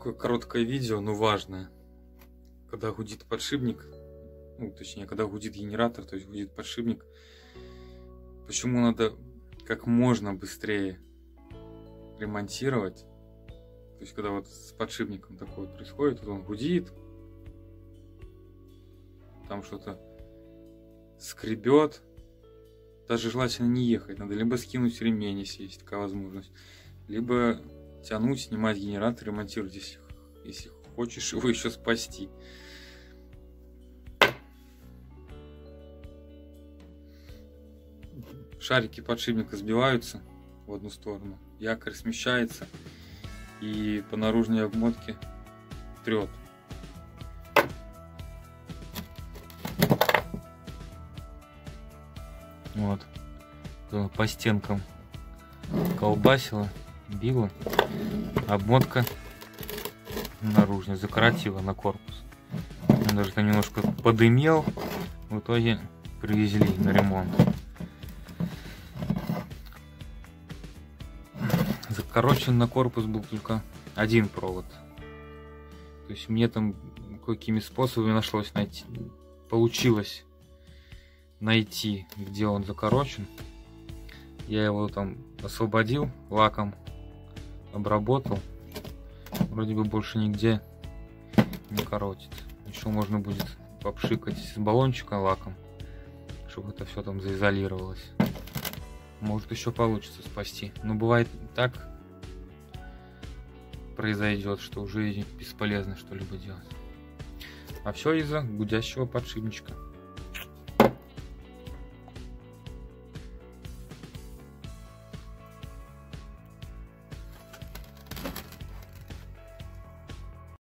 Такое короткое видео, но важное. Когда гудит подшипник, ну, точнее, когда гудит генератор, то есть гудит подшипник, почему надо как можно быстрее ремонтировать. То есть, когда вот с подшипником такое происходит, вот он гудит, там что-то скребет, даже желательно не ехать, надо либо скинуть ремень, если есть такая возможность, либо тянуть, снимать генератор, ремонтировать, если хочешь его еще спасти. Шарики подшипника сбиваются в одну сторону, якорь смещается и по наружной обмотке трет. Вот, по стенкам колбасило, било, обмотка наружная закоротила на корпус. Он даже там немножко подымел, в итоге привезли на ремонт. Закорочен на корпус был только один провод. То есть мне там какими способами получилось найти, где он закорочен. Я его там освободил, лаком обработал. Вроде бы больше нигде не коротит. Еще можно будет попшикать с баллончика лаком, чтобы это все там заизолировалось. Может, еще получится спасти. Но бывает так произойдет, что уже бесполезно что-либо делать. А все из-за гудящего подшипничка.